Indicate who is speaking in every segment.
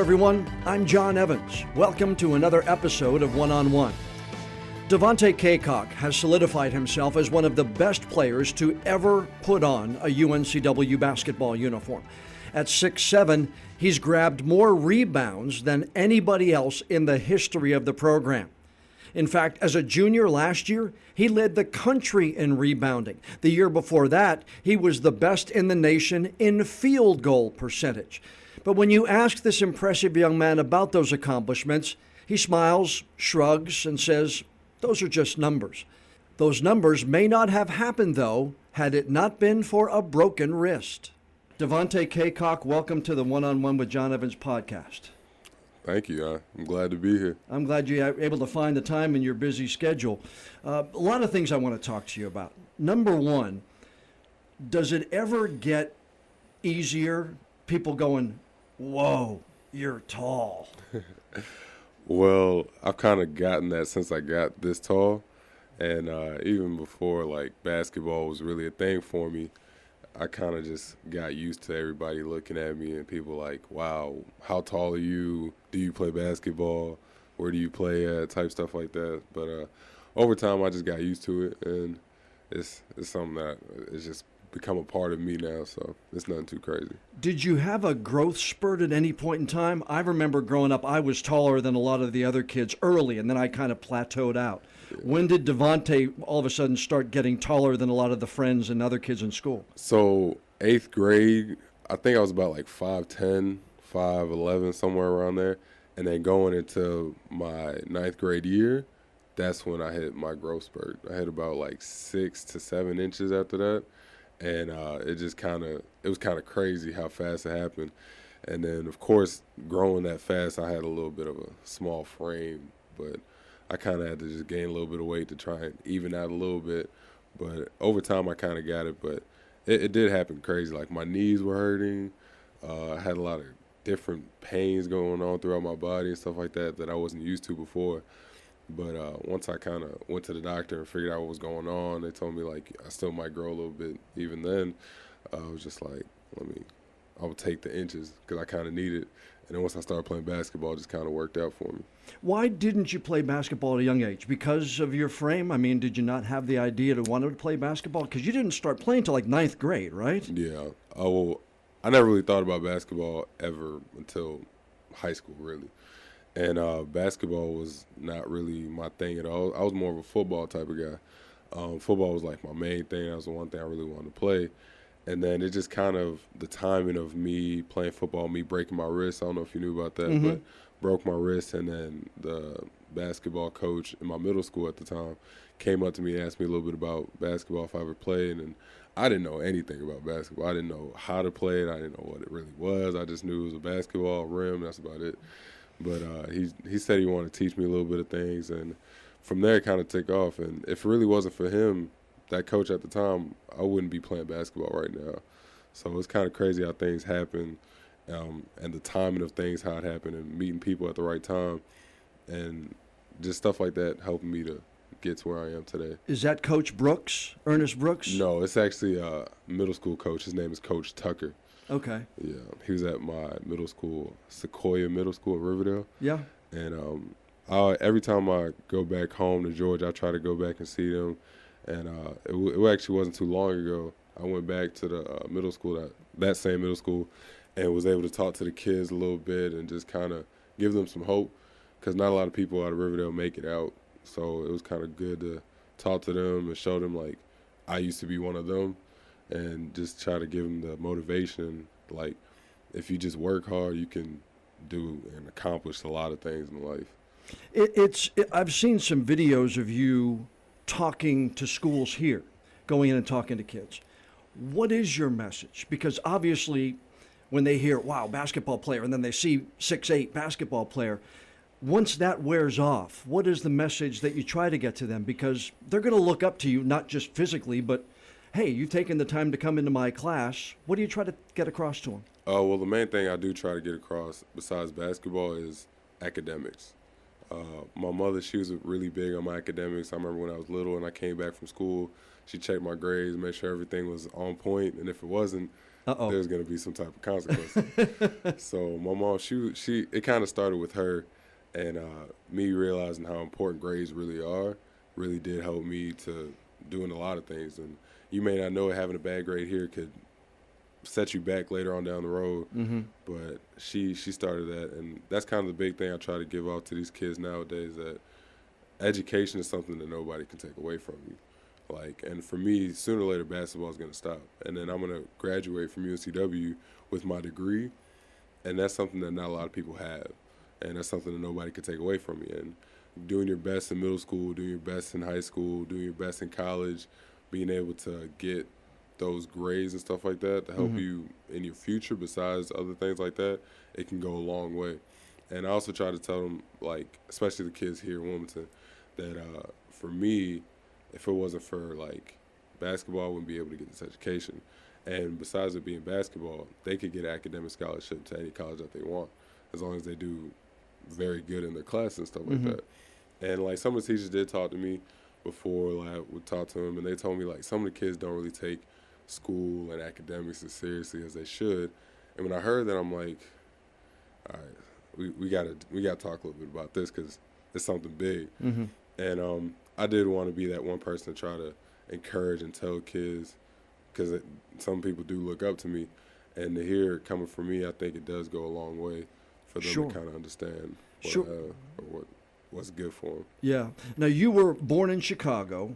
Speaker 1: everyone. I'm John Evans. Welcome to another episode of One on One. Devontae Cacok has solidified himself as one of the best players to ever put on a UNCW basketball uniform. At 6'7", he's grabbed more rebounds than anybody else in the history of the program. In fact, as a junior last year, he led the country in rebounding. The year before that, he was the best in the nation in field goal percentage. But when you ask this impressive young man about those accomplishments, he smiles, shrugs, and says, "Those are just numbers." Those numbers may not have happened, though, had it not been for a broken wrist. Devontae Cacok, welcome to the One-on-One with John Evans podcast.
Speaker 2: Thank you. I'm glad to be here.
Speaker 1: I'm glad you're able to find the time in your busy schedule. A lot of things I want to talk to you about. Number one, does it ever get easier? People going, "Whoa, you're tall."
Speaker 2: Well, I've kind of gotten that since I got this tall. And even before, like, basketball was really a thing for me, I kind of just got used to everybody looking at me and people like, "Wow, how tall are you? Do you play basketball? Where do you play at?" type stuff like that. But over time, I just got used to it, and it's something that it's just become a part of me now, so it's nothing too crazy.
Speaker 1: Did you have a growth spurt at any point in time? I remember growing up, I was taller than a lot of the other kids early, and then I kind of plateaued out. Yeah. When did Devontae all of a sudden start getting taller than a lot of the friends and other kids in school?
Speaker 2: So 8th grade, I think I was about like 5'10", 5'11", somewhere around there. And then going into my 9th grade year, that's when I hit my growth spurt. I hit about like 6 to 7 inches after that. And it was kind of crazy how fast it happened. And then, of course, growing that fast, I had a little bit of a small frame, but I kind of had to just gain a little bit of weight to try and even out a little bit. But over time, I kind of got it, but it did happen crazy. Like, my knees were hurting. I had a lot of different pains going on throughout my body and stuff like that I wasn't used to before. But once I kind of went to the doctor and figured out what was going on, they told me, like, I still might grow a little bit. Even then, I was just like, I would take the inches because I kind of need it. And then once I started playing basketball, it just kind of worked out for me.
Speaker 1: Why didn't you play basketball at a young age? Because of your frame? I mean, did you not have the idea to want to play basketball? Because you didn't start playing until like 9th grade, right?
Speaker 2: Yeah. Well, I never really thought about basketball ever until high school, really. And basketball was not really my thing at all. I was more of a football type of guy. Football was like my main thing. That was the one thing I really wanted to play. And then it just kind of, the timing of me playing football, me breaking my wrist, I don't know if you knew about that, but broke my wrist. And then the basketball coach in my middle school at the time came up to me and asked me a little bit about basketball, if I ever played. And I didn't know anything about basketball. I didn't know how to play it. I didn't know what it really was. I just knew it was a basketball rim. That's about it. But he said he wanted to teach me a little bit of things, and from there it kind of took off. And if it really wasn't for him, that coach at the time, I wouldn't be playing basketball right now. So it's kind of crazy how things happen, and the timing of things, how it happened, and meeting people at the right time, and just stuff like that helping me to get to where I am today.
Speaker 1: Is that Coach Brooks, Ernest Brooks?
Speaker 2: No, it's actually a middle school coach. His name is Coach Tucker.
Speaker 1: Okay.
Speaker 2: Yeah, he was at my middle school, Sequoia Middle School in Riverdale.
Speaker 1: Yeah.
Speaker 2: And every time I go back home to Georgia, I try to go back and see them. And it actually wasn't too long ago. I went back to the middle school, that same middle school, and was able to talk to the kids a little bit and just kind of give them some hope, because not a lot of people out of Riverdale make it out. So it was kind of good to talk to them and show them, like, I used to be one of them, and just try to give them the motivation, like, if you just work hard, you can do and accomplish a lot of things in life.
Speaker 1: I've seen some videos of you talking to schools here, going in and talking to kids. What is your message? Because obviously when they hear, wow, basketball player, and then they see 6'8" basketball player, once that wears off, what is the message that you try to get to them? Because they're going to look up to you, not just physically, but, hey, you've taken the time to come into my class. What do you try to get across to them?
Speaker 2: Well, the main thing I do try to get across besides basketball is academics. My mother, she was really big on my academics. I remember when I was little and I came back from school, she checked my grades, made sure everything was on point, and if it wasn't, there's going to be some type of consequence. So my mom, she it kind of started with her, and me realizing how important grades really are really did help me to doing a lot of things. And you may not know it, having a bad grade here could set you back later on down the road. But she started that, and that's kind of the big thing I try to give out to these kids nowadays, that education is something that nobody can take away from you. Like, and for me, sooner or later, basketball is going to stop. And then I'm going to graduate from UNCW with my degree, and that's something that not a lot of people have. And that's something that nobody can take away from you. And doing your best in middle school, doing your best in high school, doing your best in college, being able to get those grades and stuff like that to help you in your future besides other things like that, it can go a long way. And I also try to tell them, like, especially the kids here in Wilmington, that for me, if it wasn't for, like, basketball, I wouldn't be able to get this education. And besides it being basketball, they could get academic scholarship to any college that they want, as long as they do very good in their class and stuff like that. And, like, some of the teachers did talk to me before, like, I would talk to them, and they told me, like, some of the kids don't really take school and academics as seriously as they should. And when I heard that, I'm like, all right, we gotta talk a little bit about this, because it's something big. And I did want to be that one person to try to encourage and tell kids, because some people do look up to me, and to hear it coming from me, I think it does go a long way for them to kind of understand what I have, or what's good for them.
Speaker 1: Yeah. Now, you were born in Chicago,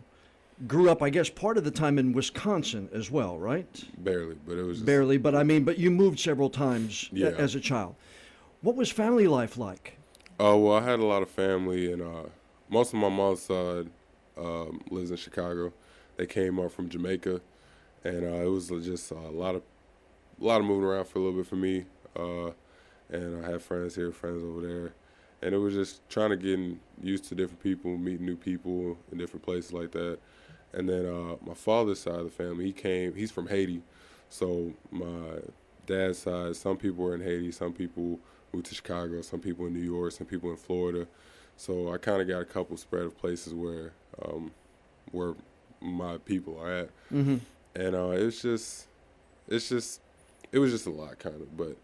Speaker 1: grew up, I guess, part of the time in Wisconsin as well, right?
Speaker 2: Barely, but it was just,
Speaker 1: barely. But I mean, but you moved several times as a child. What was family life like?
Speaker 2: Oh, well, I had a lot of family, and most of my mom's side lives in Chicago. They came up from Jamaica, and it was just a lot of moving around for a little bit for me. And I had friends here, friends over there, and it was just trying to get used to different people, meeting new people in different places like that. And then my father's side of the family, he's from Haiti, so my dad's side, some people were in Haiti, some people moved to Chicago, some people in New York, some people in Florida. So I kind of got a couple spread of places where my people are at. And it was just a lot, kind of. But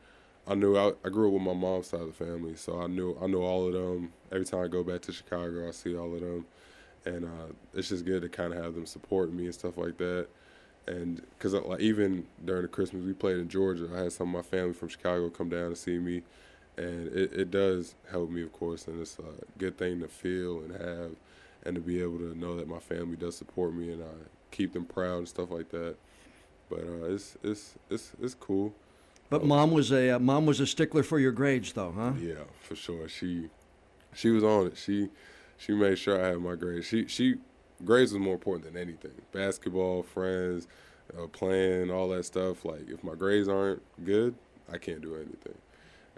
Speaker 2: I knew I grew up with my mom's side of the family, so I knew all of them. Every time I go back to Chicago, I see all of them, and it's just good to kind of have them support me and stuff like that. And because like even during the Christmas we played in Georgia, I had some of my family from Chicago come down to see me. And it does help me, of course, and it's a good thing to feel and have, and to be able to know that my family does support me, and I keep them proud and stuff like that. But it's cool.
Speaker 1: But mom was a stickler for your grades, though, huh?
Speaker 2: Yeah, for sure. She was on it. She made sure I had my grades. She grades was more important than anything. Basketball, friends, playing, all that stuff. Like, if my grades aren't good, I can't do anything.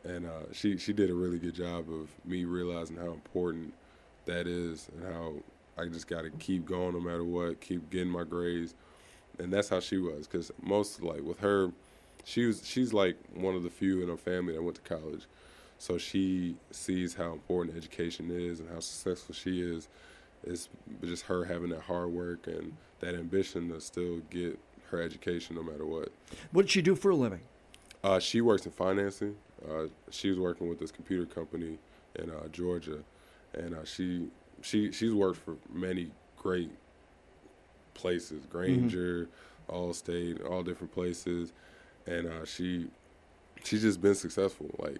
Speaker 2: And she did a really good job of me realizing how important that is, and how I just got to keep going no matter what, keep getting my grades. And that's how she was, because most, like, with her, she's like one of the few in her family that went to college. So she sees how important education is and how successful she is. It's just her having that hard work and that ambition to still get her education no matter what.
Speaker 1: What did she do for a living?
Speaker 2: She works in financing. She was working with this computer company in Georgia, and she's worked for many great places, Granger, Allstate, all different places, and she's just been successful. Like,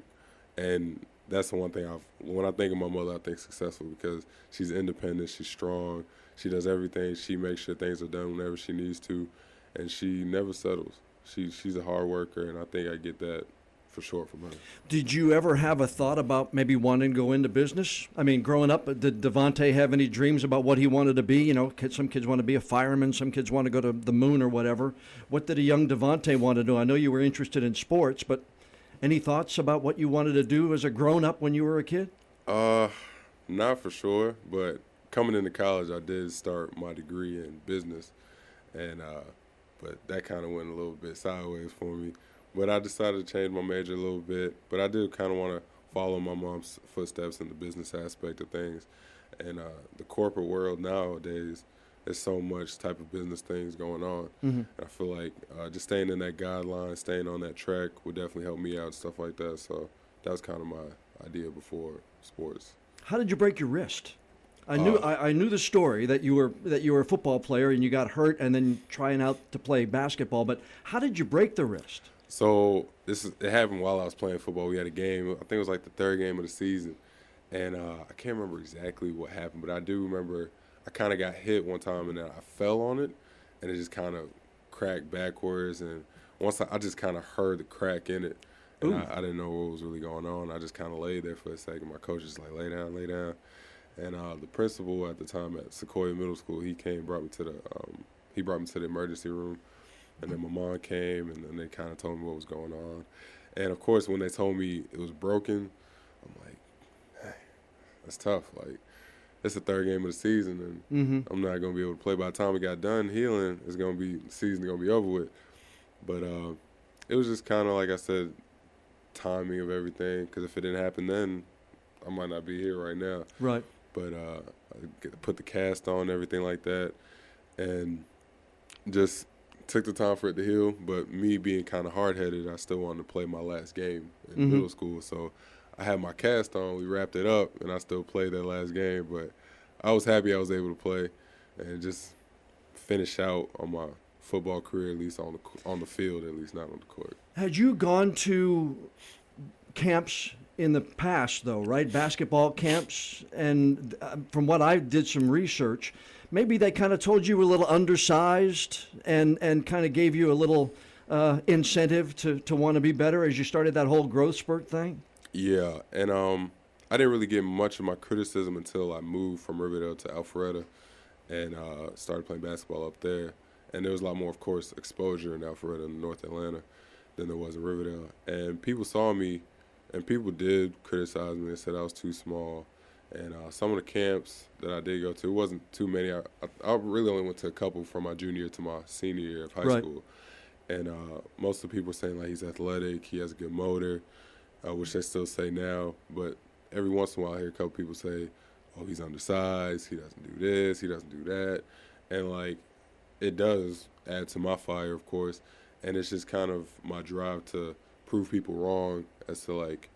Speaker 2: and that's the one thing when I think of my mother, I think successful, because she's independent, she's strong, she does everything, she makes sure things are done whenever she needs to, and she never settles. She's a hard worker, and I think I get that for sure from her.
Speaker 1: Did you ever have a thought about maybe wanting to go into business? I mean, growing up, did Devontae have any dreams about what he wanted to be? You know, some kids want to be a fireman, some kids want to go to the moon or whatever. What did a young Devontae want to do? I know you were interested in sports, but any thoughts about what you wanted to do as a grown-up when you were a kid?
Speaker 2: Not for sure, but coming into college, I did start my degree in business, and but that kind of went a little bit sideways for me. But I decided to change my major a little bit. But I do kind of want to follow my mom's footsteps in the business aspect of things. And the corporate world nowadays, there's so much type of business things going on.
Speaker 1: Mm-hmm.
Speaker 2: And I feel like just staying in that guideline, staying on that track would definitely help me out and stuff like that. So that was kind of my idea before sports.
Speaker 1: How did you break your wrist? I knew the story that you were a football player and you got hurt and then trying out to play basketball. But how did you break the wrist?
Speaker 2: So it happened while I was playing football. We had a game. I think it was like the third game of the season, and I can't remember exactly what happened, but I do remember I kind of got hit one time and then I fell on it, and it just kind of cracked backwards. And once I just kind of heard the crack in it, and I didn't know what was really going on. I just kind of laid there for a second. My coach was like, lay down, lay down. And the principal at the time at Sequoia Middle School, he brought me to the emergency room. And then my mom came, and then they kind of told me what was going on. And, of course, when they told me it was broken, I'm like, hey, that's tough. Like, it's the third game of the season, and I'm not going to be able to play. By the time we got done healing, the season's going to be over with. But it was just kind of, like I said, timing of everything, because if it didn't happen then, I might not be here right now.
Speaker 1: Right.
Speaker 2: But I put the cast on, everything like that, and just took the time for it to heal. But me being kind of hard-headed, I still wanted to play my last game in middle school. So I had my cast on, we wrapped it up, and I still played that last game. But I was happy I was able to play and just finish out on my football career, at least on the field, at least not on the court.
Speaker 1: Had you gone to camps in the past, though, right? Basketball camps, and from what I did some research, maybe they kind of told you were a little undersized and kind of gave you a little incentive to want to be better as you started that whole growth spurt thing?
Speaker 2: Yeah, and I didn't really get much of my criticism until I moved from Riverdale to Alpharetta and started playing basketball up there. And there was a lot more, of course, exposure in Alpharetta in North Atlanta than there was in Riverdale. And people saw me, and people did criticize me and said I was too small. And some of the camps that I did go to, it wasn't too many. I really only went to a couple from my junior year to my senior year of high school. And most of the people were saying, like, he's athletic, he has a good motor, which they still say now. But every once in a while I hear a couple people say, oh, he's undersized, he doesn't do this, he doesn't do that. And, like, it does add to my fire, of course. And it's just kind of my drive to prove people wrong as to, like,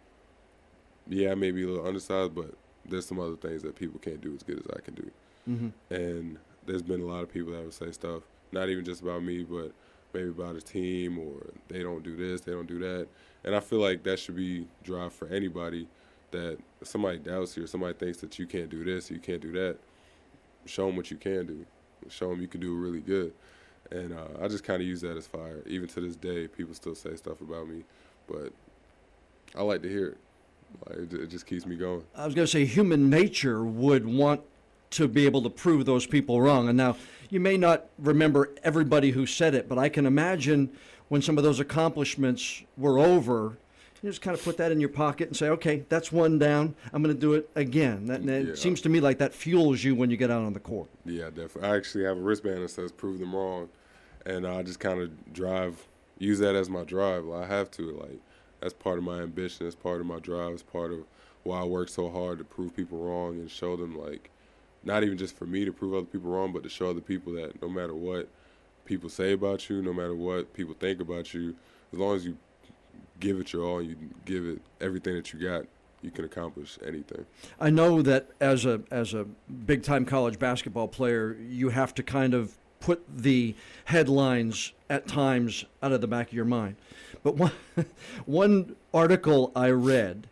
Speaker 2: yeah, I may be a little undersized, but there's some other things that people can't do as good as I can do. And there's been a lot of people that would say stuff, not even just about me, but maybe about a team, or they don't do this, they don't do that. And I feel like that should be drive for anybody, that somebody doubts you or somebody thinks that you can't do this, you can't do that. Show them what you can do. Show them you can do it really good. And I just kind of use that as fire. Even to this day, people still say stuff about me, but I like to hear it. Like, it just keeps me going.
Speaker 1: I was going to say human nature would want to be able to prove those people wrong. And now, you may not remember everybody who said it, but I can imagine when some of those accomplishments were over, you just kind of put that in your pocket and say, okay, that's one down. I'm going to do it again. It seems to me like that fuels you when you get out on the court. Yeah,
Speaker 2: definitely. I actually have a wristband that says prove them wrong. And I just kind of use that as my drive. I have to. Like, that's part of my ambition. It's part of my drive. It's part of why I work so hard to prove people wrong and show them, like, not even just for me to prove other people wrong, but to show other people that no matter what people say about you, no matter what people think about you, as long as you give it your all, you give it everything that you got, you can accomplish anything.
Speaker 1: I know that as a big-time college basketball player, you have to kind of put the headlines at times out of the back of your mind. But one article I read,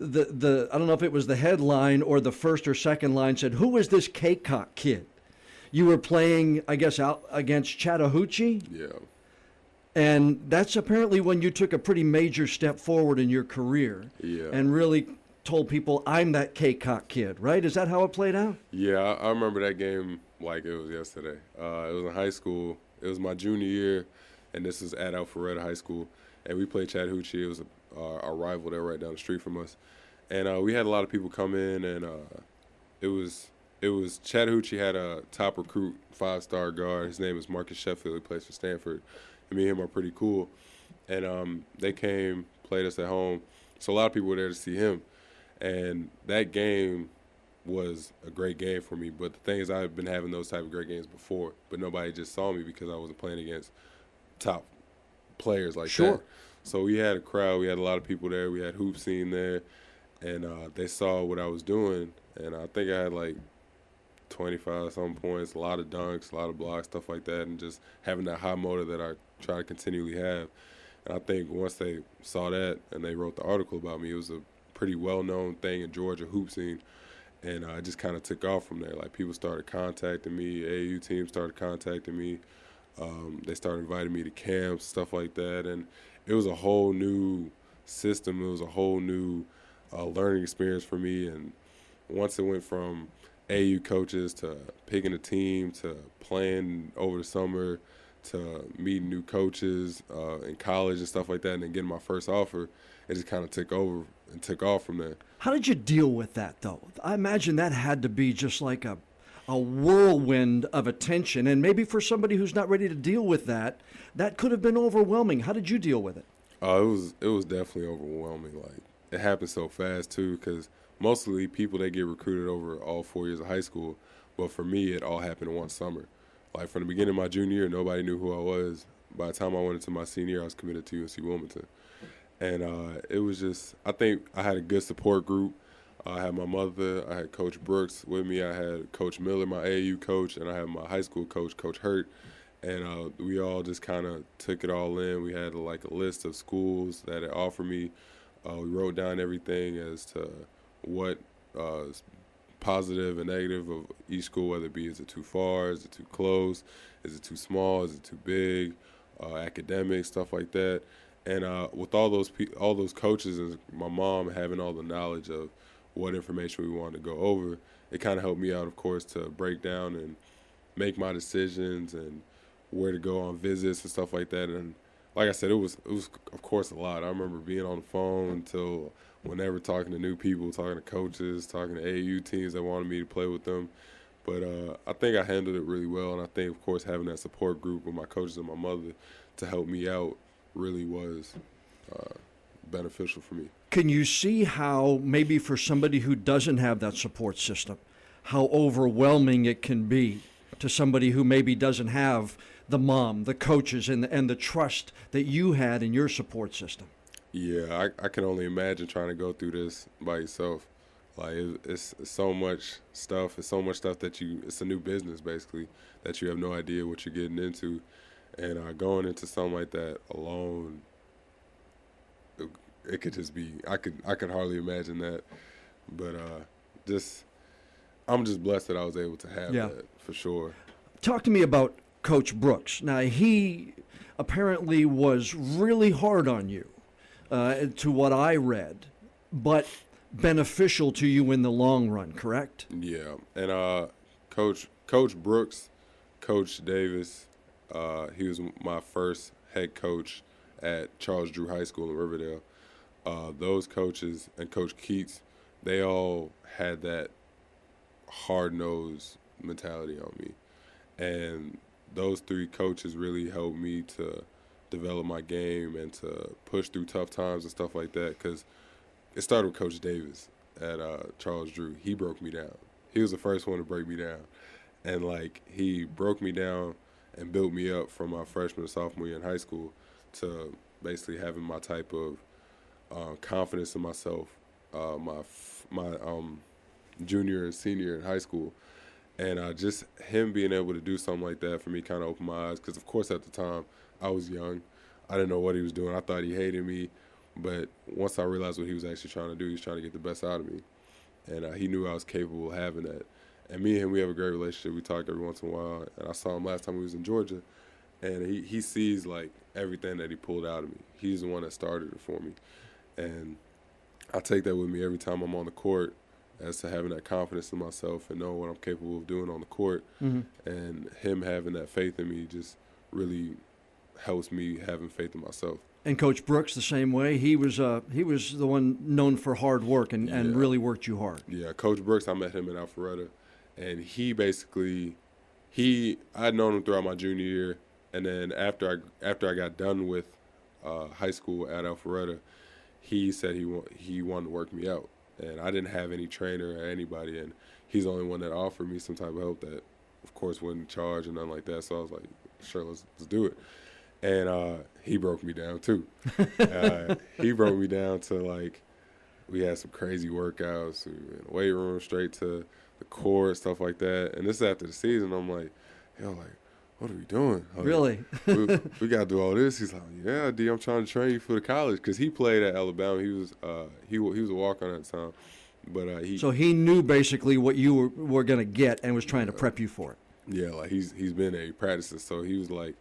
Speaker 1: I don't know if it was the headline or the first or second line, said, "Who is this Cacok kid?" You were playing, I guess, out against Chattahoochee?
Speaker 2: Yeah.
Speaker 1: And that's apparently when you took a pretty major step forward in your career.
Speaker 2: Yeah.
Speaker 1: And really told people, I'm that Cacok kid, right? Is that how it played out?
Speaker 2: Yeah, I remember that game like it was yesterday. It was in high school. It was my junior year, and this was at Alpharetta High School. And we played Chattahoochee. It was our rival there right down the street from us. And we had a lot of people come in, and it was Chattahoochee had a top recruit, 5-star guard. His name is Marcus Sheffield. He plays for Stanford. And me and him are pretty cool. And they came, played us at home. So a lot of people were there to see him. And that game, was a great game for me. But the thing is, I had been having those type of great games before, but nobody just saw me because I wasn't playing against top players like that. So we had a crowd. We had a lot of people there. We had hoop scene there, and they saw what I was doing, and I think I had like 25 some points, a lot of dunks, a lot of blocks, stuff like that, and just having that high motor that I try to continually have. And I think once they saw that and they wrote the article about me, it was a pretty well-known thing in Georgia, hoop scene, and I just kind of took off from there. Like, people started contacting me, AAU teams started contacting me. They started inviting me to camps, stuff like that, and it was a whole new system. It was a whole new learning experience for me. And once it went from AAU coaches to picking a team to playing over the summer to meeting new coaches in college and stuff like that, and then getting my first offer, it just kind of took over and took off from there.
Speaker 1: How did you deal with that, though? I imagine that had to be just like a whirlwind of attention, and maybe for somebody who's not ready to deal with that, that could have been overwhelming. How did you deal with it?
Speaker 2: It was definitely overwhelming. Like, it happened so fast too, because mostly people, they get recruited over all 4 years of high school, but for me, it all happened in one summer. Like, from the beginning of my junior year, nobody knew who I was. By the time I went into my senior year, I was committed to UNC Wilmington, and it was just, I think I had a good support group. I had my mother, I had Coach Brooks with me, I had Coach Miller, my AAU coach, and I had my high school coach, Coach Hurt, and we all just kind of took it all in. We had like a list of schools that had offered me. We wrote down everything as to what is positive and negative of each school, whether it be, is it too far, is it too close, is it too small, is it too big, academics, stuff like that. And with all those coaches and my mom having all the knowledge of what information we wanted to go over, it kind of helped me out, of course, to break down and make my decisions and where to go on visits and stuff like that. And like I said, it was of course a lot. I remember being on the phone until whenever, talking to new people, talking to coaches, talking to AAU teams that wanted me to play with them. But I think I handled it really well, and I think, of course, having that support group with my coaches and my mother to help me out really was beneficial for me.
Speaker 1: Can you see how maybe for somebody who doesn't have that support system, how overwhelming it can be to somebody who maybe doesn't have the mom, the coaches, and the trust that you had in your support system?
Speaker 2: Yeah, I can only imagine trying to go through this by yourself. Like, it's so much stuff. It's so much stuff that it's a new business, basically, that you have no idea what you're getting into. And going into something like that alone, it could just be, I could hardly imagine that. But I'm just blessed that I was able to have that, for sure.
Speaker 1: Talk to me about Coach Brooks. Now, he apparently was really hard on you, to what I read, but beneficial to you in the long run, correct?
Speaker 2: Yeah, and Coach Brooks, Coach Davis, he was my first head coach at Charles Drew High School in Riverdale. Those coaches and Coach Keats, they all had that hard-nosed mentality on me. And those three coaches really helped me to develop my game and to push through tough times and stuff like that, because it started with Coach Davis at Charles Drew. He broke me down. He was the first one to break me down. And, like, he broke me down and built me up from my freshman and sophomore year in high school to basically having my type of confidence in myself my junior and senior in high school. And just him being able to do something like that for me kind of opened my eyes, because, of course, at the time, I was young. I didn't know what he was doing. I thought he hated me. But once I realized what he was actually trying to do, he was trying to get the best out of me. And he knew I was capable of having that. And me and him, we have a great relationship. We talk every once in a while. And I saw him last time he was in Georgia. And he sees, like, everything that he pulled out of me. He's the one that started it for me. And I take that with me every time I'm on the court, as to having that confidence in myself and knowing what I'm capable of doing on the court. Mm-hmm. And him having that faith in me just really helps me having faith in myself.
Speaker 1: And Coach Brooks the same way. He was the one known for hard work and really worked you hard.
Speaker 2: Yeah, Coach Brooks, I met him in Alpharetta, and he basically I'd known him throughout my junior year, and then after I got done with high school at Alpharetta, he said he wanted to work me out, and I didn't have any trainer or anybody, and he's the only one that offered me some type of help that, of course, wasn't charged or nothing like that. So I was like, sure, let's do it. And he broke me down too. He broke me down to, like, we had some crazy workouts. We were in the weight room, straight to the court, stuff like that. And this is after the season. I'm like, yo, like, what are we doing? Like,
Speaker 1: really?
Speaker 2: we got to do all this. He's like, yeah, D, I'm trying to train you for the college, because he played at Alabama. He was a walk-on at the time. But
Speaker 1: so he knew basically what you were going to get and was trying to prep you for it.
Speaker 2: Yeah, like he's been a practicer, so he was like,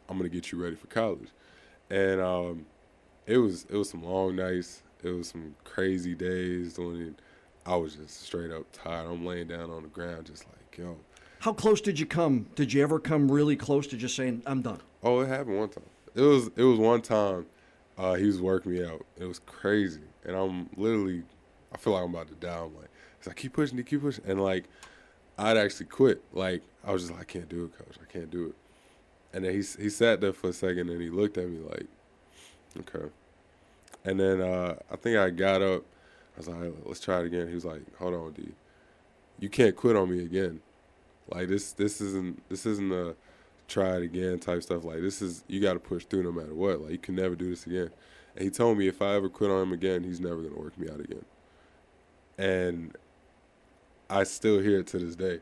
Speaker 2: I'm gonna get you ready for college. And it was some long nights. It was some crazy days when I was just straight up tired. I'm laying down on the ground just like, yo.
Speaker 1: How close did you come? Did you ever come really close to just saying, I'm done?
Speaker 2: Oh, it happened one time. It was one time he was working me out. It was crazy. And I'm literally, I feel like I'm about to die. I'm like, he's like, keep pushing. And, like, I'd actually quit. Like, I was just like, I can't do it, coach. I can't do it. And then he sat there for a second, and he looked at me like, okay. And then I think I got up. I was like, let's try it again. He was like, hold on, D. You can't quit on me again. Like, this isn't a try it again type stuff. Like, you got to push through no matter what. Like, you can never do this again. And he told me if I ever quit on him again, he's never going to work me out again. And I still hear it to this day.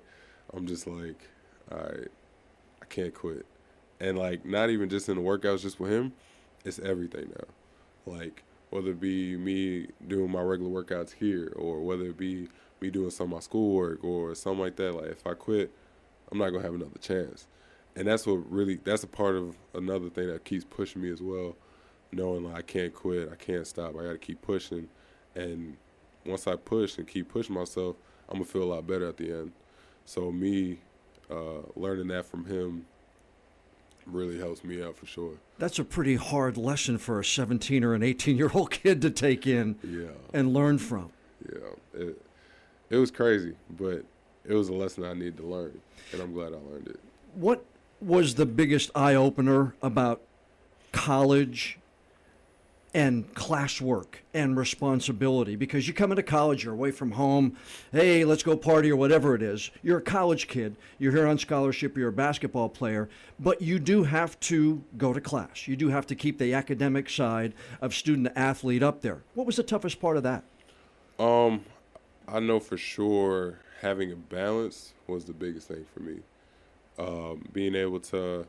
Speaker 2: I'm just like, all right, I can't quit. And, like, not even just in the workouts just with him, it's everything now. Like, whether it be me doing my regular workouts here, or whether it be me doing some of my schoolwork or something like that. Like, if I quit, I'm not going to have another chance. And that's a part of another thing that keeps pushing me as well, knowing, like, I can't quit, I can't stop, I got to keep pushing. And once I push and keep pushing myself, I'm going to feel a lot better at the end. So me learning that from him really helps me out for sure.
Speaker 1: That's a pretty hard lesson for a 17 or an 18-year-old kid to take in and learn from.
Speaker 2: Yeah, it was crazy, but it was a lesson I needed to learn, and I'm glad I learned it.
Speaker 1: What was the biggest eye-opener about college and classwork and responsibility? Because you come into college, you're away from home, hey, let's go party or whatever it is. You're a college kid, you're here on scholarship, you're a basketball player, but you do have to go to class. You do have to keep the academic side of student-athlete up there. What was the toughest part of that?
Speaker 2: I know for sure having a balance was the biggest thing for me. Being able to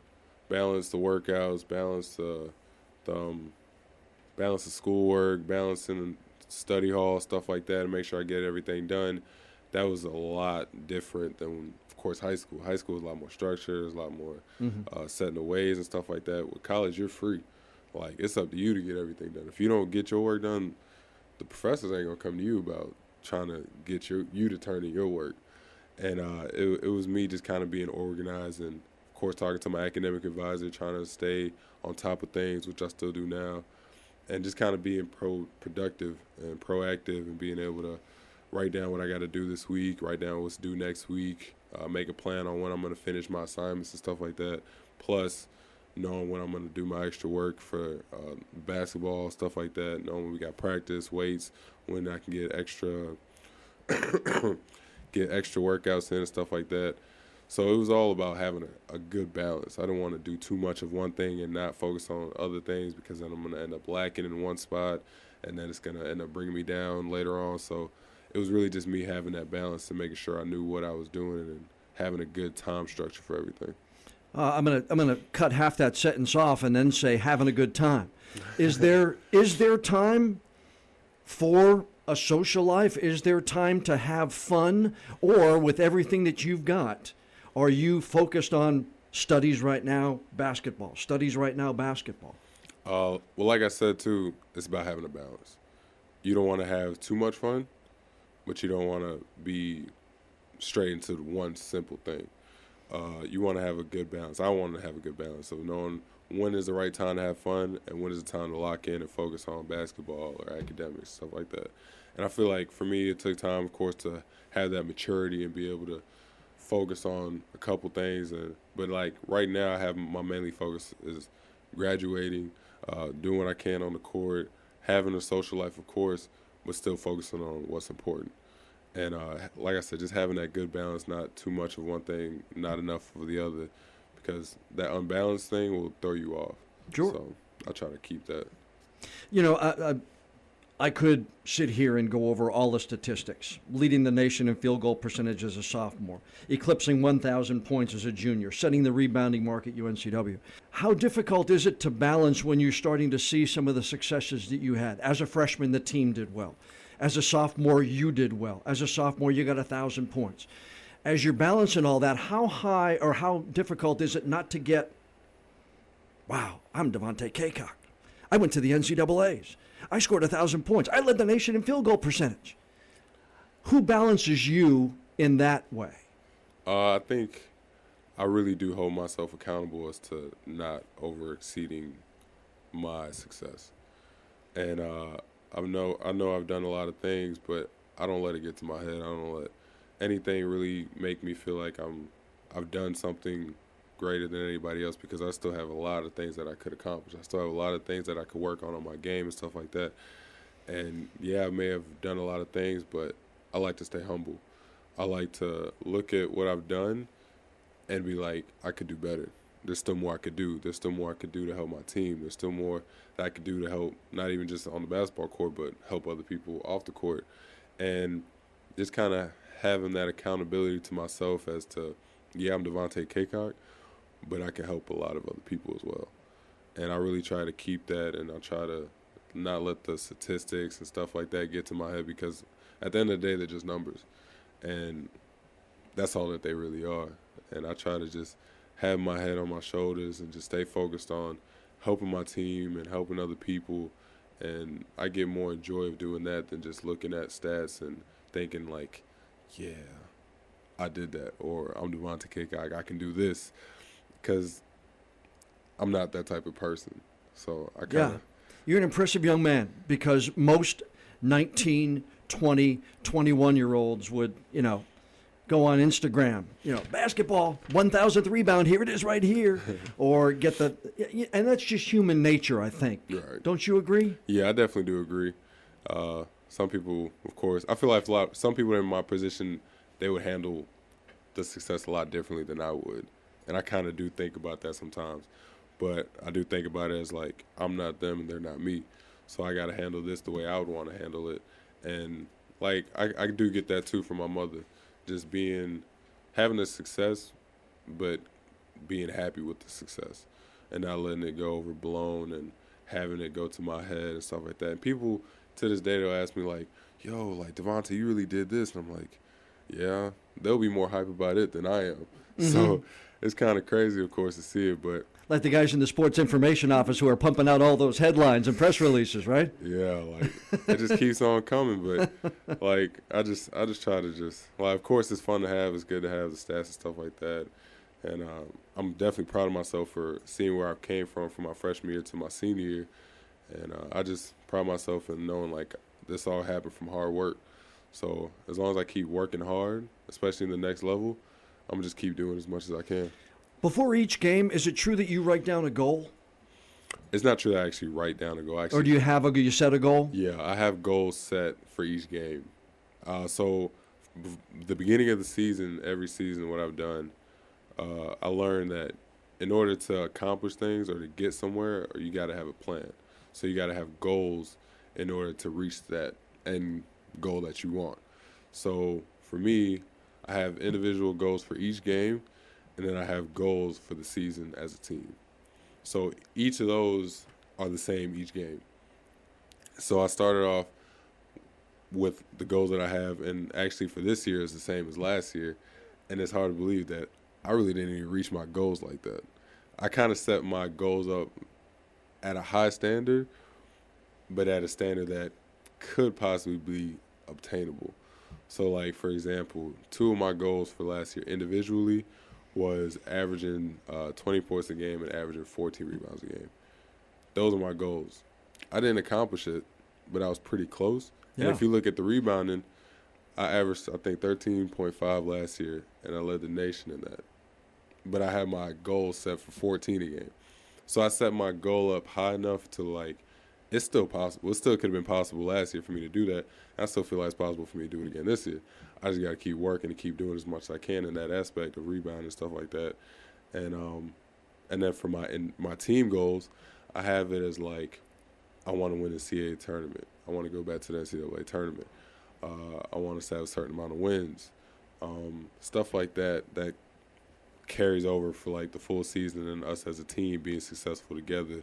Speaker 2: balance the workouts, balance the schoolwork, balancing the study hall, stuff like that, and make sure I get everything done. That was a lot different than, of course, high school. High school was a lot more structured, there's a lot more setting the ways and stuff like that. With college, you're free. Like, it's up to you to get everything done. If you don't get your work done, the professors ain't going to come to you about trying to get you to turn in your work. And it was me just kind of being organized and, of course, talking to my academic advisor, trying to stay on top of things, which I still do now, and just kind of being productive and proactive and being able to write down what I got to do this week, write down what's due next week, make a plan on when I'm going to finish my assignments and stuff like that, plus knowing when I'm going to do my extra work for basketball, stuff like that, knowing when we got practice, weights, when I can get extra workouts in and stuff like that. So it was all about having a good balance. I didn't want to do too much of one thing and not focus on other things, because then I'm going to end up lacking in one spot, and then it's going to end up bringing me down later on. So it was really just me having that balance and making sure I knew what I was doing and having a good time structure for everything.
Speaker 1: I'm gonna cut half that sentence off and then say having a good time. Is there time for a social life? Is there time to have fun? Or with everything that you've got, are you focused on studies right now, basketball? Studies right now, basketball?
Speaker 2: Well, like I said, too, it's about having a balance. You don't want to have too much fun, but you don't want to be straight into one simple thing. You want to have a good balance. I want to have a good balance of knowing when is the right time to have fun and when is the time to lock in and focus on basketball or academics, stuff like that. And I feel like for me, it took time, of course, to have that maturity and be able to focus on a couple things. But like right now, I have my mainly focus is graduating, doing what I can on the court, having a social life, of course, but still focusing on what's important. And like I said, just having that good balance, not too much of one thing, not enough of the other, because that unbalanced thing will throw you off.
Speaker 1: Sure.
Speaker 2: So I try to keep that.
Speaker 1: You know, I could sit here and go over all the statistics, leading the nation in field goal percentage as a sophomore, eclipsing 1,000 points as a junior, setting the rebounding mark at UNCW. How difficult is it to balance when you're starting to see some of the successes that you had? As a freshman, the team did well. As a sophomore, you did well. As a sophomore, you got 1,000 points. As you're balancing all that, how high or how difficult is it not to get, wow, I'm Devontae Cacok. I went to the NCAAs. I scored 1,000 points. I led the nation in field goal percentage. Who balances you in that way?
Speaker 2: I think I really do hold myself accountable as to not over exceeding my success. And I know I've done a lot of things, but I don't let it get to my head. I don't let anything really make me feel like I've done something greater than anybody else, because I still have a lot of things that I could accomplish. I still have a lot of things that I could work on my game and stuff like that. And yeah, I may have done a lot of things, but I like to stay humble. I like to look at what I've done and be like, I could do better. There's still more I could do. There's still more I could do to help my team. There's still more that I could do to help, not even just on the basketball court, but help other people off the court. And just kind of having that accountability to myself as to, yeah, I'm Devontae Cacok, but I can help a lot of other people as well. And I really try to keep that, and I try to not let the statistics and stuff like that get to my head, because at the end of the day, they're just numbers. And that's all that they really are. And I try to just have my head on my shoulders and just stay focused on helping my team and helping other people. And I get more joy of doing that than just looking at stats and thinking like, yeah, I did that, or I'm Devontae Cacok, I can do this. Because I'm not that type of person. So I kind of...
Speaker 1: You're an impressive young man, because most 19, 20, 21-year-olds would, go on Instagram, basketball, 1,000th rebound, here it is right here, or get the... And that's just human nature, I think.
Speaker 2: Right.
Speaker 1: Don't you agree?
Speaker 2: Yeah, I definitely do agree. Some people, of course, I feel like some people in my position, they would handle the success a lot differently than I would. And I kind of do think about that sometimes. But I do think about it as like, I'm not them and they're not me. So I got to handle this the way I would want to handle it. And like, I do get that too from my mother. Just having a success, but being happy with the success. And not letting it go overblown and having it go to my head and stuff like that. And people to this day, they'll ask me like, yo, like, Devontae, you really did this. And I'm like, yeah, they'll be more hype about it than I am. Mm-hmm. So it's kind of crazy, of course, to see it, but...
Speaker 1: Like the guys in the sports information office who are pumping out all those headlines and press releases, right?
Speaker 2: Yeah, like, it just keeps on coming, but, like, I just try to just... Like, of course, it's fun to have. It's good to have the stats and stuff like that. And I'm definitely proud of myself for seeing where I came from my freshman year to my senior year. And I just pride myself in knowing, like, this all happened from hard work. So as long as I keep working hard, especially in the next level, I'm going to just keep doing as much as I can.
Speaker 1: Before each game, is it true that you write down a goal?
Speaker 2: It's not true that I actually write down a goal.
Speaker 1: Or do you set a goal?
Speaker 2: Yeah, I have goals set for each game. So the beginning of the season, every season, what I've done, I learned that in order to accomplish things or to get somewhere, you got to have a plan. So you got to have goals in order to reach that end goal that you want. So for me, I have individual goals for each game, and then I have goals for the season as a team. So each of those are the same each game. So I started off with the goals that I have, and actually for this year is the same as last year, and it's hard to believe that I really didn't even reach my goals like that. I kind of set my goals up at a high standard, but at a standard that could possibly be obtainable. So, like, for example, 2 of my goals for last year individually was averaging 20 points a game and averaging 14 rebounds a game. Those are my goals. I didn't accomplish it, but I was pretty close. Yeah. And if you look at the rebounding, I averaged, I think, 13.5 last year, and I led the nation in that. But I had my goal set for 14 a game. So I set my goal up high enough to, like, it's still possible. It still could have been possible last year for me to do that. I still feel like it's possible for me to do it again this year. I just got to keep working and keep doing as much as I can in that aspect of rebounding and stuff like that. And then for my team goals, I have it as like I want to win the CAA tournament. I want to go back to the NCAA tournament. I want us to have a certain amount of wins. Stuff like that carries over for like the full season and us as a team being successful together.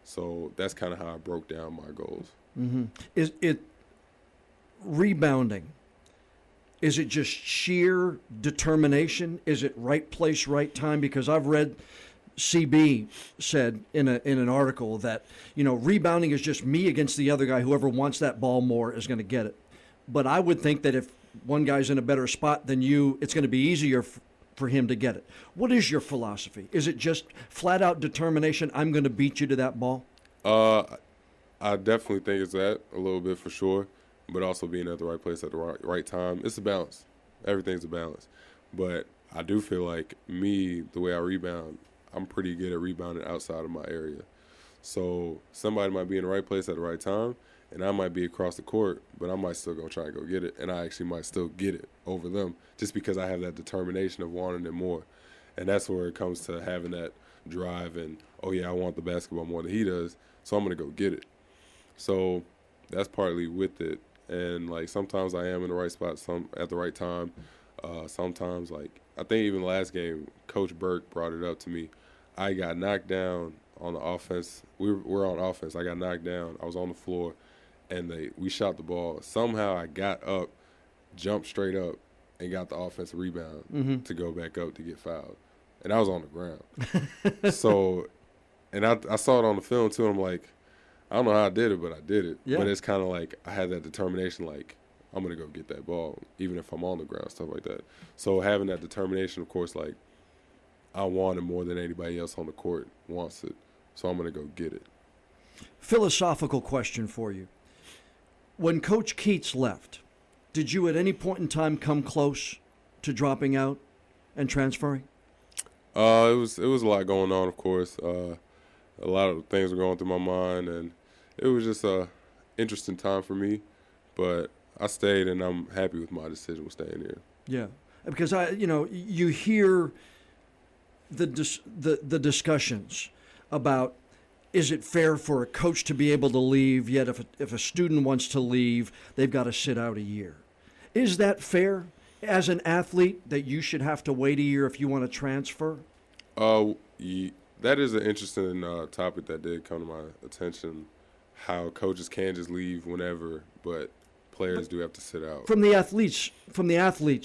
Speaker 2: So that's kind of how I broke down my goals.
Speaker 1: Mm-hmm. Is it rebounding? Is it just sheer determination? Is it right place, right time? Because I've read CB said in an article that, rebounding is just me against the other guy. Whoever wants that ball more is going to get it. But I would think that if one guy's in a better spot than you, it's going to be easier for him to get it. What is your philosophy? Is it just flat out determination, I'm going to beat you to that ball?
Speaker 2: I definitely think it's that a little bit for sure, but also being at the right place at the right time. It's a balance. Everything's a balance. But I do feel like the way I rebound, I'm pretty good at rebounding outside of my area. So somebody might be in the right place at the right time, and I might be across the court, but I might still go try and go get it, and I actually might still get it over them just because I have that determination of wanting it more. And that's where it comes to having that drive and, oh, yeah, I want the basketball more than he does, so I'm going to go get it. So that's partly with it. And, like, sometimes I am in the right spot at the right time. Sometimes, like, I think even last game, Coach Burke brought it up to me. I got knocked down on the offense. We're on offense. I got knocked down. I was on the floor, and we shot the ball. Somehow I got up, jumped straight up, and got the offensive rebound to go back up to get fouled. And I was on the ground. So, and I saw it on the film, too, and I'm like, I don't know how I did it, but I did it. Yeah. But it's kind of like I had that determination, like, I'm going to go get that ball, even if I'm on the ground, stuff like that. So having that determination, of course, like, I want it more than anybody else on the court wants it. So I'm going to go get it.
Speaker 1: Philosophical question for you. When Coach Keats left, did you at any point in time come close to dropping out and transferring?
Speaker 2: It was a lot going on, of course. A lot of things were going through my mind, and it was just a interesting time for me. But I stayed, and I'm happy with my decision with staying here.
Speaker 1: Yeah, because you hear the discussions about, is it fair for a coach to be able to leave, yet if a student wants to leave, they've got to sit out a year. Is that fair as an athlete that you should have to wait a year if you want to transfer?
Speaker 2: That is an interesting topic that did come to my attention, how coaches can just leave whenever, but players do have to sit out.
Speaker 1: From the athlete's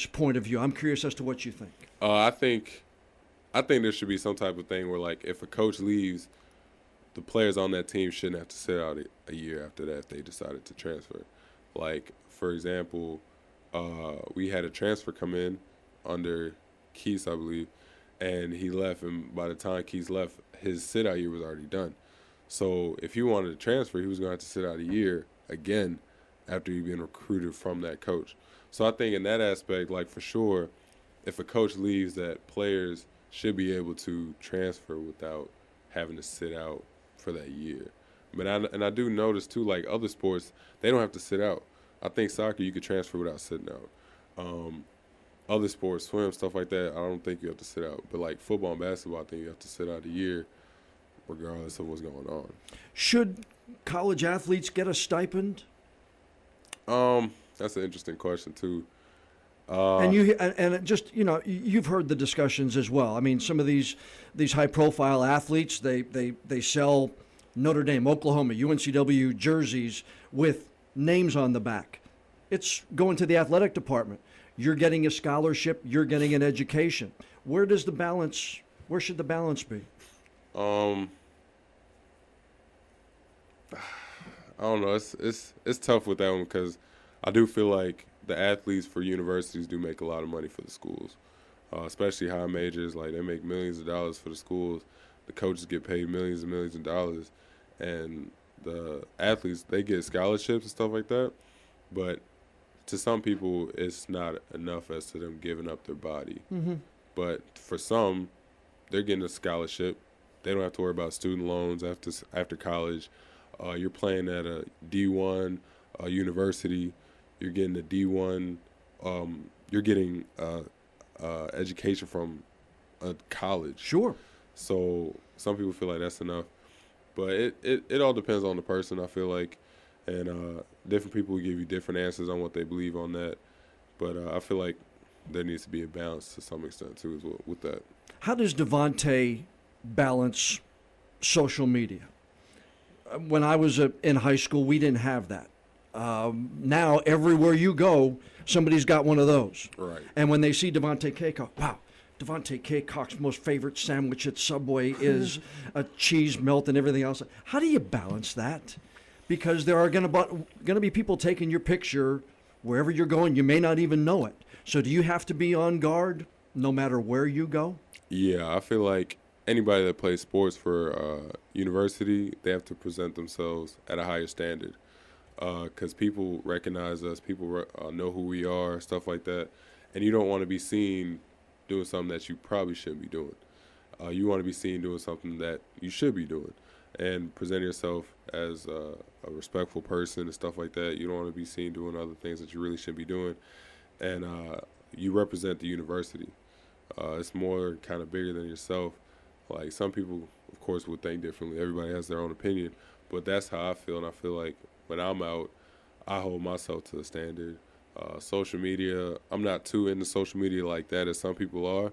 Speaker 1: point of view, I'm curious as to what you think.
Speaker 2: I think there should be some type of thing where, like, if a coach leaves, the players on that team shouldn't have to sit out a year after that if they decided to transfer. Like, for example, we had a transfer come in under Keith, I believe, and he left, and by the time Keith left, his sit-out year was already done. So if he wanted to transfer, he was going to have to sit out a year again after he'd been recruited from that coach. So I think in that aspect, like, for sure, if a coach leaves, that players should be able to transfer without having to sit out for that year. But I do notice, too, like other sports, they don't have to sit out. I think soccer, you could transfer without sitting out. Other sports, swim, stuff like that, I don't think you have to sit out. But, like, football and basketball, I think you have to sit out a year regardless of what's going on.
Speaker 1: Should college athletes get a stipend?
Speaker 2: That's an interesting question, too.
Speaker 1: You've heard the discussions as well. I mean, some of these high-profile athletes, they sell Notre Dame, Oklahoma, UNCW jerseys with names on the back. It's going to the athletic department. You're getting a scholarship. You're getting an education. Where should the balance be?
Speaker 2: I don't know. It's tough with that one because I do feel like the athletes for universities do make a lot of money for the schools, especially high majors. Like, they make millions of dollars for the schools. The coaches get paid millions and millions of dollars, and the athletes, they get scholarships and stuff like that. But to some people, it's not enough as to them giving up their body. Mm-hmm. But for some, they're getting a scholarship. They don't have to worry about student loans after college. You're playing at a D1 university. You're getting a D1. You're getting education from a college.
Speaker 1: Sure.
Speaker 2: So some people feel like that's enough. But it all depends on the person, I feel like. And different people will give you different answers on what they believe on that. But I feel like there needs to be a balance to some extent, too, as well, with that.
Speaker 1: How does Devontae balance social media? When I was in high school, we didn't have that. Now, everywhere you go, somebody's got one of those.
Speaker 2: Right.
Speaker 1: And when they see Devontae Cacok, wow, Devontae Cacok's most favorite sandwich at Subway is a cheese melt and everything else. How do you balance that? Because there are going to be people taking your picture wherever you're going. You may not even know it. So do you have to be on guard no matter where you go?
Speaker 2: Yeah, I feel like anybody that plays sports for university, they have to present themselves at a higher standard. Because people recognize us, people know who we are, stuff like that. And you don't want to be seen doing something that you probably shouldn't be doing. You want to be seen doing something that you should be doing and present yourself as a respectful person and stuff like that. You don't want to be seen doing other things that you really shouldn't be doing. And you represent the university. It's more kind of bigger than yourself. Like some people, of course, would think differently. Everybody has their own opinion. But that's how I feel, and I feel like when I'm out, I hold myself to a standard. Social media, I'm not too into social media like that as some people are,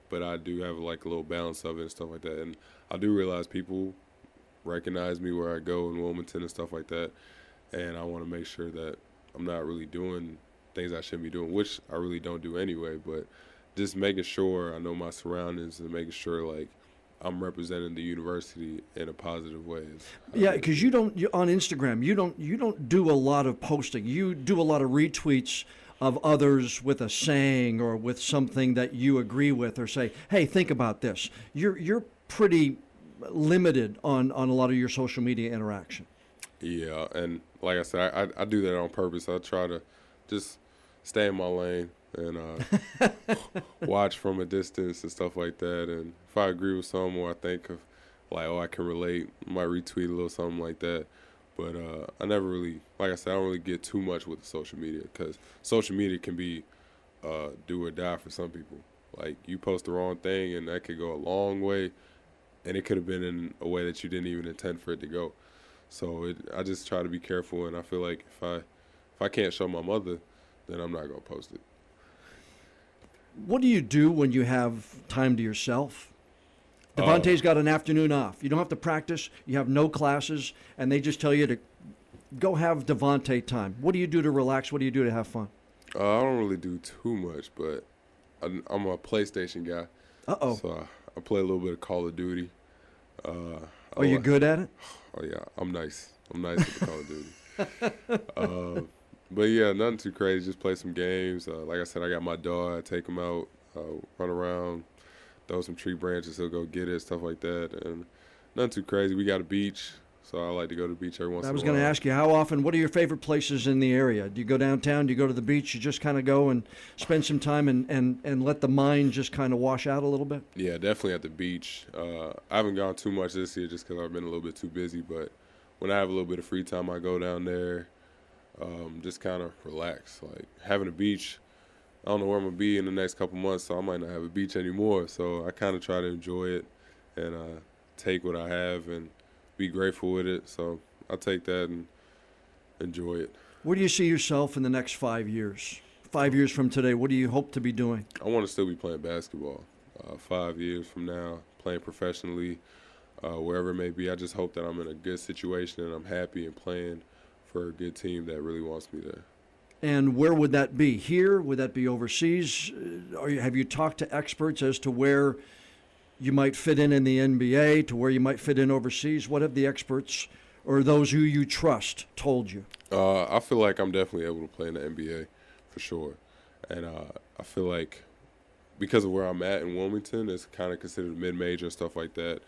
Speaker 2: but I do have like a little balance of it and stuff like that. And I do realize people recognize me where I go in Wilmington and stuff like that, and I want to make sure that I'm not really doing things I shouldn't be doing, which I really don't do anyway, but just making sure I know my surroundings and making sure like I'm representing the university in a positive way.
Speaker 1: Yeah, because on Instagram, you don't do a lot of posting. You do a lot of retweets of others with a saying or with something that you agree with, or say, "Hey, think about this." You're pretty limited on a lot of your social media interaction.
Speaker 2: Yeah, and like I said, I do that on purpose. I try to just stay in my lane and watch from a distance and stuff like that. And if I agree with someone or I think of like, oh, I can relate, I might retweet a little something like that. But I never really, like I said, I don't really get too much with the social media, because social media can be do or die for some people. Like you post the wrong thing and that could go a long way, and it could have been in a way that you didn't even intend for it to go. So I just try to be careful, and I feel like if I can't show my mother, then I'm not going to post it.
Speaker 1: What do you do when you have time to yourself? Devontae's got an afternoon off. You don't have to practice. You have no classes, and they just tell you to go have Devontae time. What do you do to relax? What do you do to have fun?
Speaker 2: I don't really do too much, but I'm a PlayStation guy.
Speaker 1: Uh-oh.
Speaker 2: So I play a little bit of Call of Duty.
Speaker 1: Are you good at it?
Speaker 2: Oh, yeah. I'm nice. I'm nice at the Call of Duty. But, yeah, nothing too crazy. Just play some games. Like I said, I got my dog. I take him out, run around, throw some tree branches. He'll go get it, stuff like that. And nothing too crazy. We got a beach, so I like to go to the beach every once in a while.
Speaker 1: I was going to ask you, how often, what are your favorite places in the area? Do you go downtown? Do you go to the beach? You just kind of go and spend some time and let the mind just kind of wash out a little bit?
Speaker 2: Yeah, definitely at the beach. I haven't gone too much this year just because I've been a little bit too busy. But when I have a little bit of free time, I go down there, just kind of relax. Like having a beach, I don't know where I'm going to be in the next couple months, so I might not have a beach anymore. So I kind of try to enjoy it and take what I have and be grateful with it. So I'll take that and enjoy it.
Speaker 1: Where do you see yourself in the next 5 years? 5 years from today, what do you hope to be doing?
Speaker 2: I want to still be playing basketball. 5 years from now, playing professionally, wherever it may be. I just hope that I'm in a good situation and I'm happy and playing for a good team that really wants me there.
Speaker 1: And where would that be? Here? Would that be overseas? Have you talked to experts as to where you might fit in the NBA, to where you might fit in overseas? What have the experts or those who you trust told you?
Speaker 2: I feel like I'm definitely able to play in the NBA for sure. And I feel like because of where I'm at in Wilmington, it's kind of considered mid-major and stuff like that.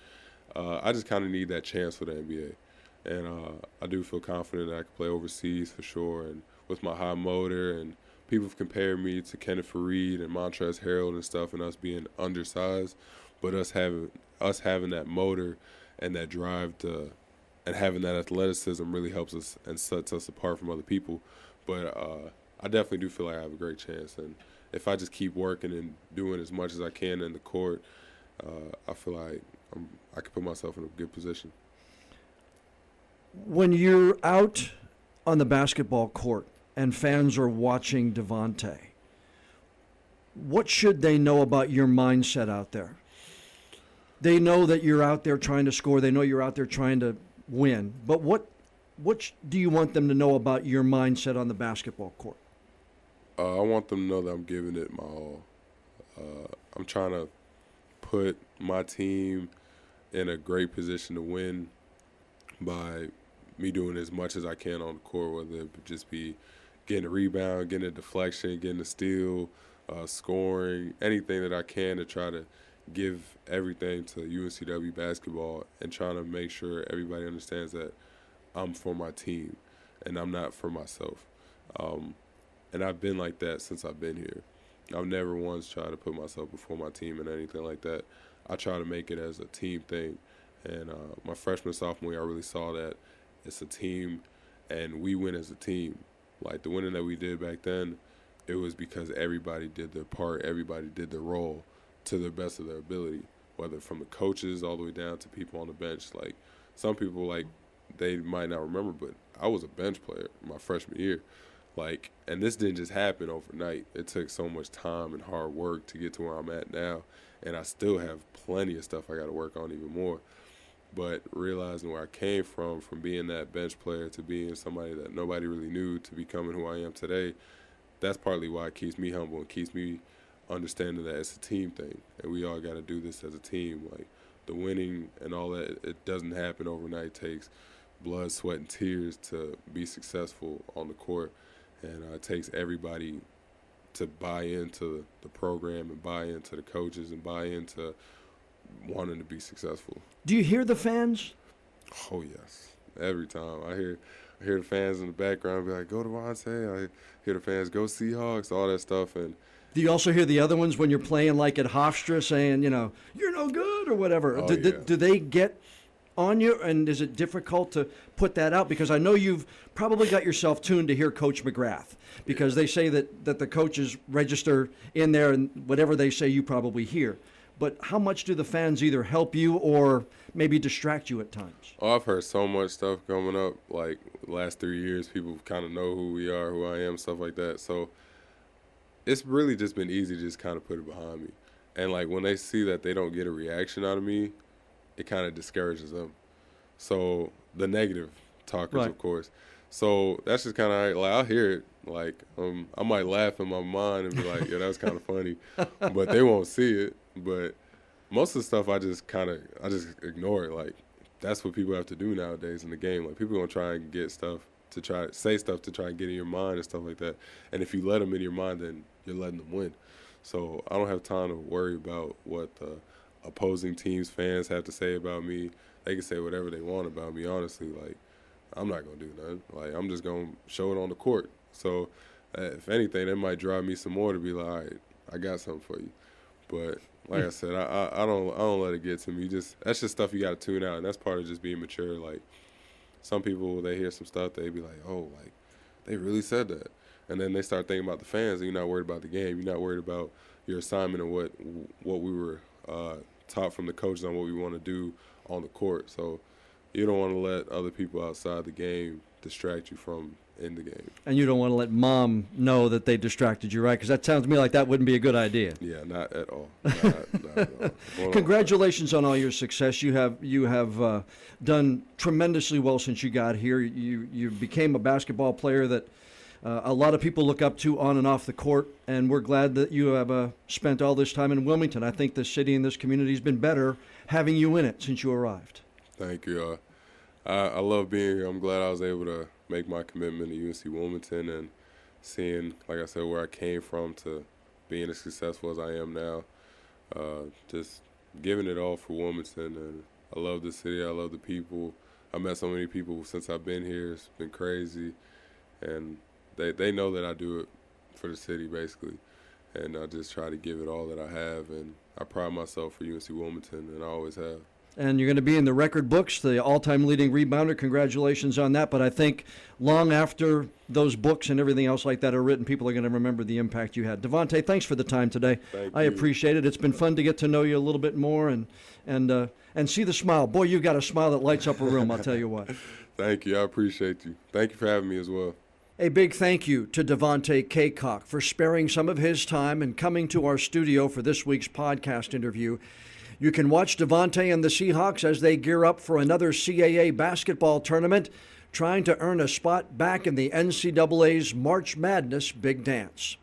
Speaker 2: I just kind of need that chance for the NBA. And I do feel confident that I can play overseas for sure. And with my high motor, and people have compared me to Kenneth Faried and Montrezl Harrell and stuff, and us being undersized, but us having that motor and that drive to and having that athleticism really helps us and sets us apart from other people. But I definitely do feel like I have a great chance. And if I just keep working and doing as much as I can in the court, I feel like I can put myself in a good position.
Speaker 1: When you're out on the basketball court and fans are watching Devontae, what should they know about your mindset out there? They know that you're out there trying to score. They know you're out there trying to win. But what do you want them to know about your mindset on the basketball court?
Speaker 2: I want them to know that I'm giving it my all. I'm trying to put my team in a great position to win by me doing as much as I can on the court, whether it just be getting a rebound, getting a deflection, getting a steal, scoring, anything that I can to try to give everything to UNCW basketball and trying to make sure everybody understands that I'm for my team and I'm not for myself. And I've been like that since I've been here. I've never once tried to put myself before my team and anything like that. I try to make it as a team thing. And my freshman, sophomore year, I really saw that it's a team and we win as a team. Like the winning that we did back then, it was because everybody did their part, everybody did their role to the best of their ability, whether from the coaches all the way down to people on the bench. Like some people, like, they might not remember, but I was a bench player my freshman year. Like, and this didn't just happen overnight. It took so much time and hard work to get to where I'm at now, and I still have plenty of stuff I got to work on even more. But realizing where I came from being that bench player to being somebody that nobody really knew to becoming who I am today, that's partly why it keeps me humble and keeps me understanding that it's a team thing, and we all got to do this as a team. Like the winning and all that, it doesn't happen overnight. It takes blood, sweat, and tears to be successful on the court, and it takes everybody to buy into the program and buy into the coaches and buy into wanting to be successful.
Speaker 1: Do you hear the fans?
Speaker 2: Oh yes, every time I hear the fans in the background be like, "Go Devontae." I hear the fans, "Go Seahawks," all that stuff. And
Speaker 1: do you also hear the other ones when you're playing like at Hofstra saying, you know, you're no good or whatever?
Speaker 2: Oh,
Speaker 1: Do they get on you, and is it difficult to put that out? Because I know you've probably got yourself tuned to hear Coach McGrath, because they say that the coaches register in there and whatever they say you probably hear. But how much do the fans either help you or maybe distract you at times?
Speaker 2: Oh, I've heard so much stuff coming up. Like the last 3 years, people kind of know who we are, who I am, stuff like that. So it's really just been easy to just kind of put it behind me. And like when they see that they don't get a reaction out of me, it kind of discourages them. So the negative talkers,
Speaker 1: right,
Speaker 2: of course. So that's just kind of like I'll hear it. Like I might laugh in my mind and be like, "Yeah, that was kind of funny," but they won't see it. But most of the stuff I just ignore it. Like that's what people have to do nowadays in the game. Like people gonna try and get stuff to try say stuff to try and get in your mind and stuff like that. And if you let them in your mind, then you're letting them win. So I don't have time to worry about what the opposing teams' fans have to say about me. They can say whatever they want about me. Honestly, like I'm not gonna do nothing. Like I'm just gonna show it on the court. So if anything, that might drive me some more to be like, all right, I got something for you. But like I said, I don't let it get to me. That's just stuff you got to tune out, and that's part of just being mature. Like some people, they hear some stuff, they be like, oh, like they really said that, and then they start thinking about the fans, and you're not worried about the game. You're not worried about your assignment and what we were taught from the coaches on what we want to do on the court. So you don't want to let other people outside the game distract you from in the game.
Speaker 1: And you don't want to let mom know that they distracted you, right? Because that sounds to me like that wouldn't be a good idea.
Speaker 2: Yeah, not at all. Not at all.
Speaker 1: Congratulations on all your success. You have done tremendously well since you got here. You became a basketball player that a lot of people look up to on and off the court, and we're glad that you have spent all this time in Wilmington. I think the city and this community has been better having you in it since you arrived.
Speaker 2: Thank you. I love being here. I'm glad I was able to make my commitment to UNC Wilmington and seeing, like I said, where I came from to being as successful as I am now. Just giving it all for Wilmington, and I love the city. I love the people. I met so many people since I've been here. It's been crazy, and they know that I do it for the city basically, and I just try to give it all that I have, and I pride myself for UNC Wilmington, and I always have.
Speaker 1: and you're going to be in the record books, the all-time leading rebounder. Congratulations on that. But I think long after those books and everything else like that are written, people are going to remember the impact you had. Devontae, thanks for the time today. I appreciate it. It's been fun to get to know you a little bit more and see the smile. Boy, you've got a smile that lights up a room, I'll tell you what.
Speaker 2: Thank you. I appreciate you. Thank you for having me as well.
Speaker 1: A big thank you to Devontae Cacok for sparing some of his time and coming to our studio for this week's podcast interview. You can watch Devontae and the Seahawks as they gear up for another CAA basketball tournament, trying to earn a spot back in the NCAA's March Madness Big Dance.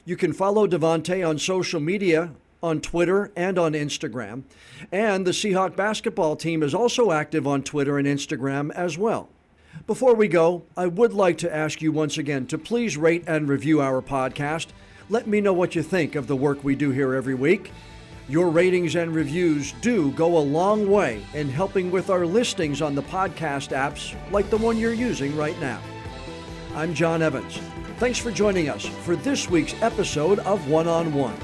Speaker 1: You can follow Devontae on social media, on Twitter and on Instagram, and the Seahawk basketball team is also active on Twitter and Instagram as well. Before we go, I would like to ask you once again to please rate and review our podcast. Let me know what you think of the work we do here every week. Your ratings and reviews do go a long way in helping with our listings on the podcast apps like the one you're using right now. I'm John Evans. Thanks for joining us for this week's episode of One on One.